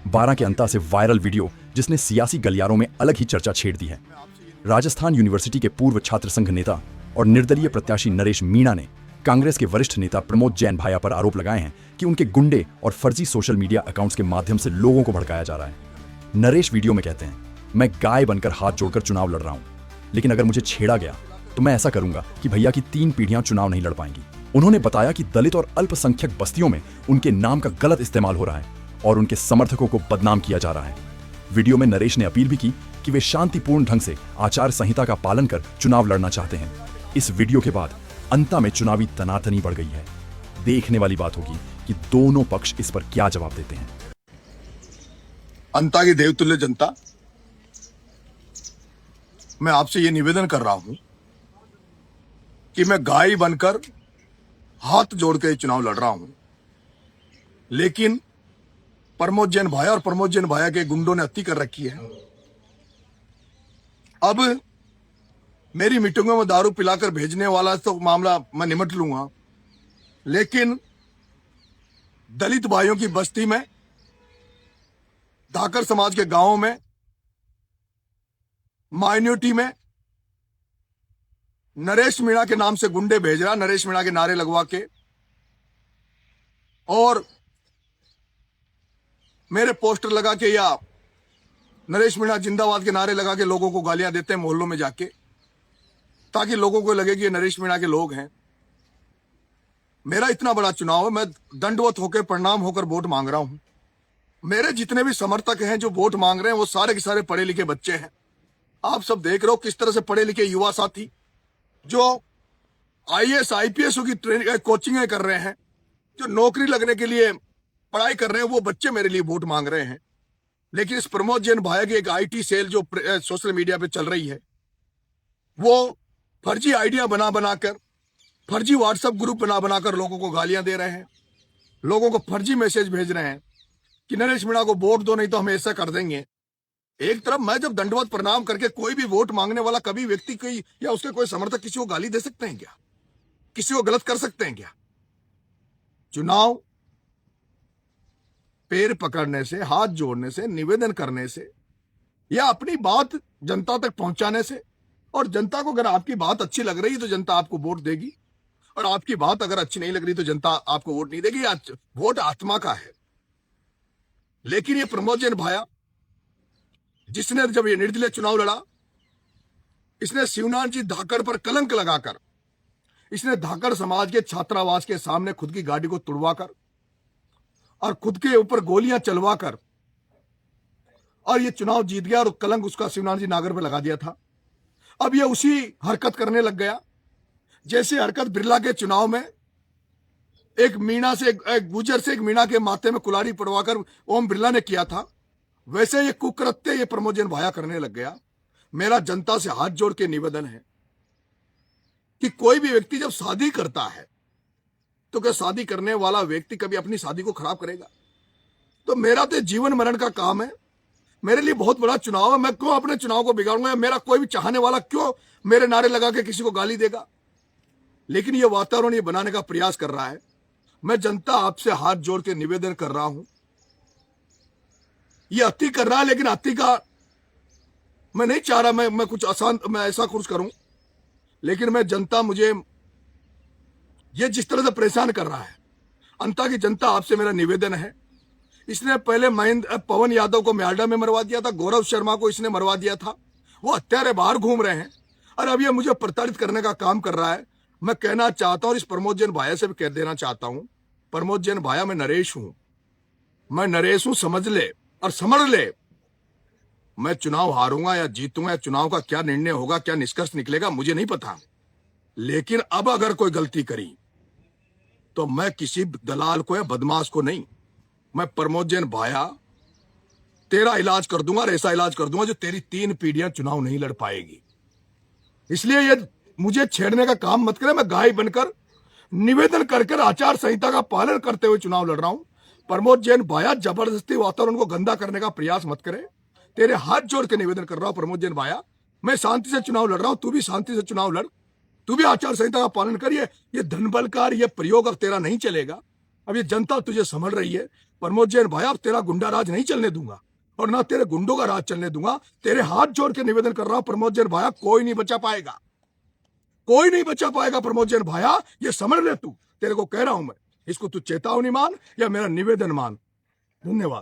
12 के अंता से viral video जिसने सियासी गलियारों में अलग ही चर्चा छेड़ दी है। राजस्थान यूनिवर्सिटी के पूर्व छात्र संघ नेता और निर्दलीय प्रत्याशी नरेश मीणा ने कांग्रेस के वरिष्ठ नेता प्रमोद जैन भाया पर आरोप लगाए हैं कि उनके गुंडे और फर्जी सोशल मीडिया अकाउंट्स के माध्यम से लोगों को भड़काया जा रहा है। नरेश वीडियो में कहते हैं, मैं गाय बनकर हाथ जोड़कर चुनाव लड़ रहा हूं, लेकिन अगर मुझे छेड़ा गया तो मैं ऐसा करूंगा कि भैया की 3 पीढ़ियां चुनाव नहीं लड़ पाएंगी। उन्होंने बताया कि दलित और अल्पसंख्यक बस्तियों में उनके नाम का गलत इस्तेमाल हो रहा है और उनके समर्थकों को बदनाम किया जा रहा है। वीडियो में नरेश ने अपील भी की कि वे शांतिपूर्ण ढंग से आचार संहिता का पालन कर चुनाव लड़ना चाहते हैं। इस वीडियो के बाद अंता में चुनावी तनातनी बढ़ गई है। देखने वाली बात होगी कि दोनों पक्ष इस पर क्या जवाब देते हैं। अंता की देवतुल्य जनता, मैं आपसे यह निवेदन कर रहा हूं कि मैं गाय बनकर हाथ जोड़ के चुनाव लड़ रहा हूं, लेकिन प्रमोद जैन भाया और प्रमोद जैन भाया के गुंडों ने अति कर रखी है। अब मेरी मीटिंगों में दारू पिलाकर भेजने वाला तो मामला मैं निमट लूंगा, लेकिन दलित भाइयों की बस्ती में, धाकर समाज के गांवों में, माइनॉरिटी में नरेश मीणा के नाम से गुंडे भेज रहा, नरेश मीणा के नारे लगवा के, और मेरे पोस्टर लगा के या नरेश मीणा जिंदाबाद के नारे लगा के लोगों को गालियां देते हैं मोहल्लों में जाके, ताकि लोगों को लगे कि ये नरेश मीणा के लोग हैं। मेरा इतना बड़ा चुनाव है, मैं दंडवत होकर प्रणाम होकर वोट मांग रहा हूं। मेरे जितने भी समर्थक हैं जो वोट मांग रहे हैं वो सारे के सारे पढ़े लिखे बच्चे हैं। आप सब देख रहे हो किस तरह से पढ़े लिखे युवा साथी जो आईएएस आईपीएस की ट्रेनिंग कोचिंग कर रहे हैं, जो नौकरी लगने के लिए पढ़ाई कर रहे हैं, वो बच्चे मेरे लिए वोट मांग रहे हैं। लेकिन इस प्रमोद जैन भाया की एक आईटी सेल जो सोशल मीडिया पे चल रही है, वो फर्जी आइडिया बना बनाकर, फर्जी व्हाट्सएप ग्रुप बना बनाकर लोगों को गालियां दे रहे हैं, लोगों को फर्जी मैसेज भेज रहे हैं कि नरेश मीणा को वोट दो नहीं तो हम ऐसा कर देंगे। एक तरफ मैं जब दंडवत प्रणाम करके कोई भी वोट मांगने वाला कभी व्यक्ति कोई या उसके कोई समर्थक किसी को गाली दे सकते हैं क्या? किसी को गलत कर सकते हैं क्या? चुनाव पैर पकड़ने से, हाथ जोड़ने से, निवेदन करने से या अपनी बात जनता तक पहुंचाने से, और जनता को अगर आपकी बात अच्छी लग रही है तो जनता आपको वोट देगी, और आपकी बात अगर अच्छी नहीं लग रही तो जनता आपको वोट नहीं देगी। वोट आत्मा का है। लेकिन ये प्रमोद जैन भाया, जिसने जब ये निर्दलीय चुनाव लड़ा, इसने शिवनाथ जी धाकड़ पर कलंक लगाकर, इसने धाकड़ समाज के छात्रावास के सामने खुद की गाड़ी को तुड़वाकर और खुद के ऊपर गोलियां चलवाकर और ये चुनाव जीत गया, और कलंक उसका शिवनाथ जी नागर पर लगा दिया था। अब ये उसी हरकत करने लग गया जैसे हरकत बिरला के चुनाव में एक मीणा से, एक गुजर से एक मीणा के माथे में कुल्हाड़ी पड़वाकर ओम बिरला ने किया था। वैसे ये कुकृत्य ये प्रमोद जैन भाया करने लग गया। मेरा जनता से हाथ जोड़ के निवेदन है कि कोई भी व्यक्ति जब शादी करता है तो क्या शादी करने वाला व्यक्ति कभी अपनी शादी को खराब करेगा? तो मेरा तो जीवन मरण का काम है। मेरे लिए बहुत बड़ा चुनाव है। मैं क्यों अपने चुनाव को बिगाड़ूंगा? मेरा कोई भी चाहने वाला क्यों मेरे नारे लगा के किसी को गाली देगा? लेकिन ये वातावरण ये बनाने का प्रयास कर रहा है। मैं जनता आपसे हाथ जोड़ के निवेदन कर रहा हूं, ये अति कर रहा है, लेकिन अति का मैं नहीं चाह रहा मैं कुछ आसान मैं ऐसा कुछ करूं, लेकिन मैं जनता मुझे ये जिस तरह से परेशान कर रहा है, अंता की जनता आपसे मेरा निवेदन है। इसने पहले पवन यादव को म्यालडा में मरवा दिया था, गौरव शर्मा को इसने मरवा दिया था, वो हत्यारे बाहर घूम रहे हैं, और अब ये मुझे प्रताड़ित करने का काम कर रहा है। मैं कहना चाहता हूं, इस प्रमोद जैन भाया से भी कह देना चाहता हूं, प्रमोद जैन भाया मैं नरेश हूं, मैं नरेश हूं, समझ ले और समझ ले। मैं चुनाव हारूंगा या जीतूंगा, या चुनाव का क्या निर्णय होगा, क्या निष्कर्ष निकलेगा, मुझे नहीं पता। लेकिन अब अगर कोई गलती करी तो मैं किसी दलाल को या बदमाश को नहीं, मैं प्रमोद जैन भाया तेरा इलाज कर दूंगा और ऐसा इलाज कर दूंगा जो तेरी 3 पीढ़ियां चुनाव नहीं लड़ पाएगी। इसलिए ये मुझे छेड़ने का काम मत करे। मैं गाय बनकर निवेदन कर आचार संहिता का पालन करते हुए चुनाव लड़ रहा हूं। प्रमोद जैन भाया जबरदस्ती वातावरण को गंदा करने का प्रयास मत करे। तेरे हाथ जोड़ के निवेदन कर रहा हूं प्रमोद जैन भाया, मैं शांति से चुनाव लड़ रहा हूं, तू भी शांति से चुनाव लड़, तू भी आचार संहिता का पालन करिए। ये धनबलकार ये प्रयोग अब तेरा नहीं चलेगा। अब ये जनता तुझे समझ रही है, प्रमोद जैन भाई, अब तेरा गुंडा राज नहीं चलने दूंगा और ना तेरे गुंडों का राज चलने दूंगा। तेरे हाथ जोड़ के निवेदन कर रहा हूं प्रमोद जैन भाया, कोई नहीं बचा पाएगा, कोई नहीं बचा पाएगा प्रमोद जैन भाया, ये समझ ले तू। तेरे को कह रहा हूं मैं, इसको तू चेतावनी मान या मेरा निवेदन मान। धन्यवाद।